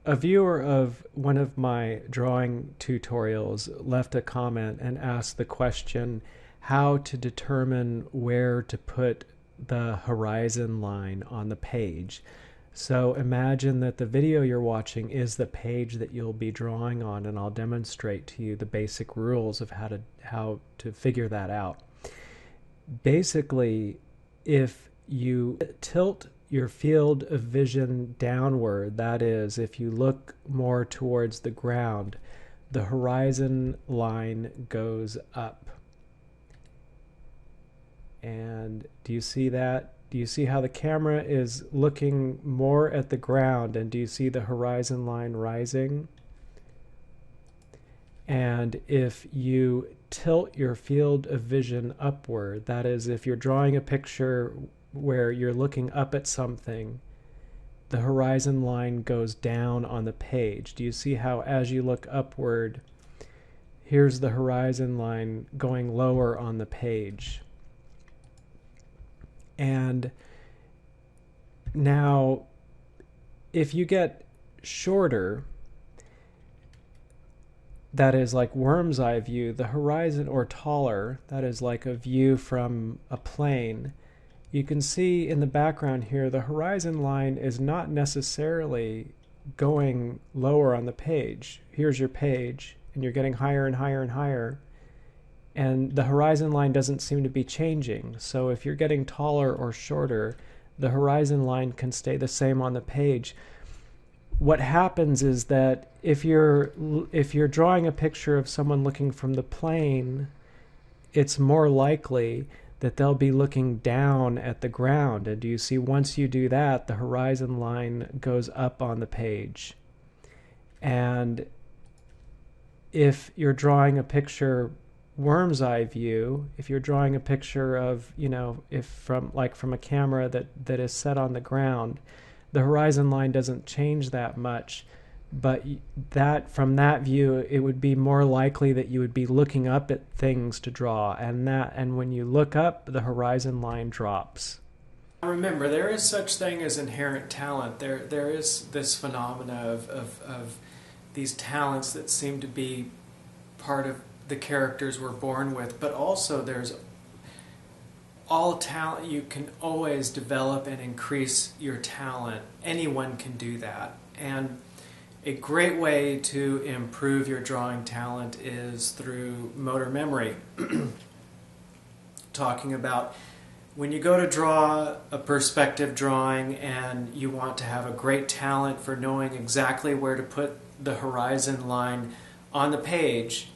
A viewer of one of my drawing tutorials left a comment and asked the question how to determine where to put the horizon line on the page. So imagine that the video you're watching is the page that you'll be drawing on, and I'll demonstrate to you the basic rules of how to figure that out. Basically, if you tilt your field of vision downward, that is, if you look more towards the ground, the horizon line goes up. And do you see that? Do you see how the camera is looking more at the ground, and do you see the horizon line rising? And if you tilt your field of vision upward, that is, if you're drawing a picture where you're looking up at something, the horizon line goes down on the page. Do you see how as you look upward, here's the horizon line going lower on the page? And now, if you get shorter, that is like worm's eye view, the horizon, or taller, that is like a view from a plane, you can see in the background here, the horizon line is not necessarily going lower on the page. Here's your page, and you're getting higher and higher and higher, and the horizon line doesn't seem to be changing. So if you're getting taller or shorter, the horizon line can stay the same on the page. What happens is that if you're drawing a picture of someone looking from the plane, it's more likely that they'll be looking down at the ground. And do you see, once you do that, the horizon line goes up on the page. And if you're drawing a picture worm's eye view, if you're drawing a picture of, if from a camera that is set on the ground, the horizon line doesn't change that much, but from that view, it would be more likely that you would be looking up at things to draw, and when you look up, the horizon line drops. Remember, there is such thing as inherent talent. There is this phenomena of these talents that seem to be part of the characters we're born with, but also there's all talent. You can always develop and increase your talent. Anyone can do that. And a great way to improve your drawing talent is through motor memory. Talking about when you go to draw a perspective drawing and you want to have a great talent for knowing exactly where to put the horizon line on the page,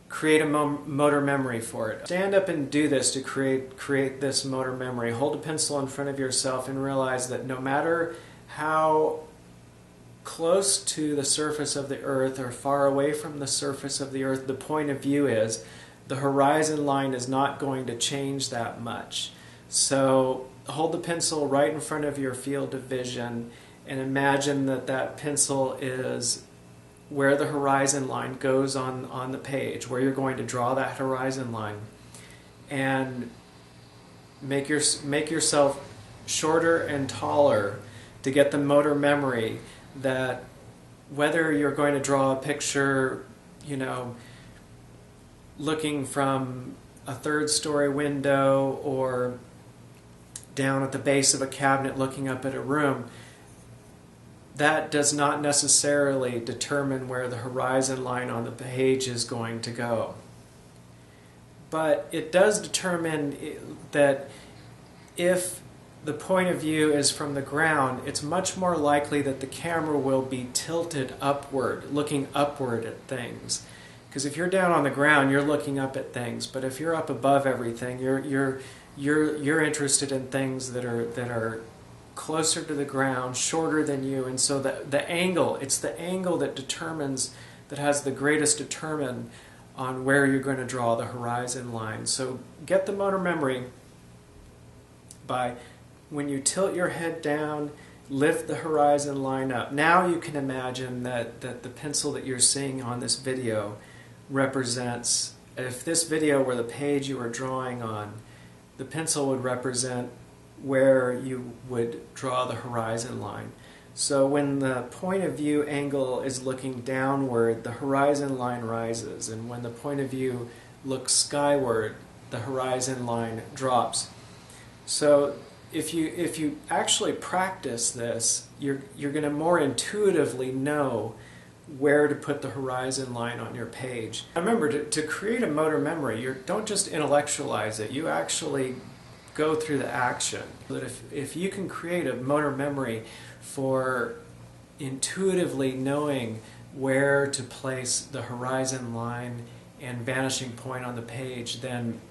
create a motor memory for it. Stand up and do this to create this motor memory. Hold a pencil in front of yourself and realize that no matter how close to the surface of the earth or far away from the surface of the earth the point of view is, the horizon line is not going to change that much. So hold the pencil right in front of your field of vision and imagine that pencil is where the horizon line goes on the page, where you're going to draw that horizon line, and make yourself shorter and taller to get the motor memory that whether you're going to draw a picture, looking from a third-story window or down at the base of a cabinet looking up at a room, that does not necessarily determine where the horizon line on the page is going to go. But it does determine that if the point of view is from the ground, it's much more likely that the camera will be tilted upward, looking upward at things. Because if you're down on the ground, you're looking up at things. But if you're up above everything, you're interested in things that are closer to the ground, shorter than you, and so the angle, it's the angle that has the greatest determinant on where you're going to draw the horizon line. So get the motor memory by, when you tilt your head down, lift the horizon line up. Now you can imagine that the pencil that you're seeing on this video represents, if this video were the page you were drawing on, the pencil would represent where you would draw the horizon line. So when the point of view angle is looking downward, the horizon line rises, and when the point of view looks skyward, the horizon line drops. So if you actually practice this, you're going to more intuitively know where to put the horizon line on your page. Remember, to create a motor memory, you don't just intellectualize it, you actually go through the action. That if you can create a motor memory for intuitively knowing where to place the horizon line and vanishing point on the page, then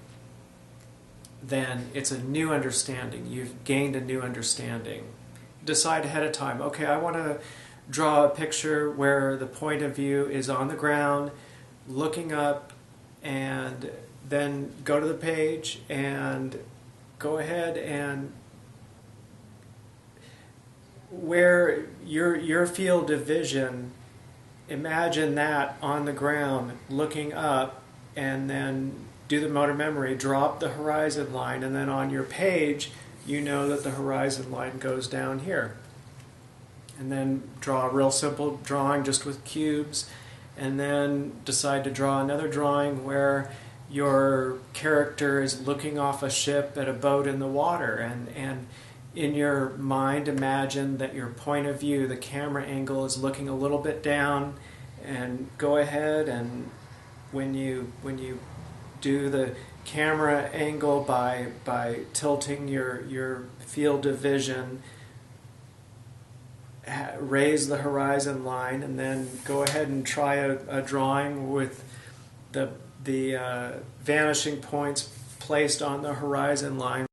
it's a new understanding. You've gained a new understanding. Decide ahead of time, okay, I want to draw a picture where the point of view is on the ground, looking up, and then go to the page and go ahead and where your field of vision, imagine that on the ground looking up, and then do the motor memory, drop the horizon line, and then on your page you know that the horizon line goes down here. And then draw a real simple drawing just with cubes, and then decide to draw another drawing where your character is looking off a ship at a boat in the water, and in your mind imagine that your point of view, the camera angle, is looking a little bit down, and go ahead and when you do the camera angle by tilting your field of vision, raise the horizon line, and then go ahead and try a drawing with the vanishing points placed on the horizon line.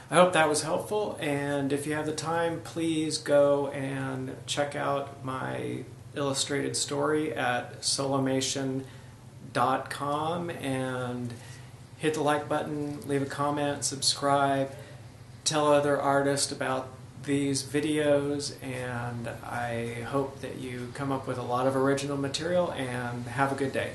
I hope that was helpful, and if you have the time, please go and check out my illustrated story at solomation.com and hit the like button, leave a comment, subscribe, tell other artists about these videos, and I hope that you come up with a lot of original material, and have a good day.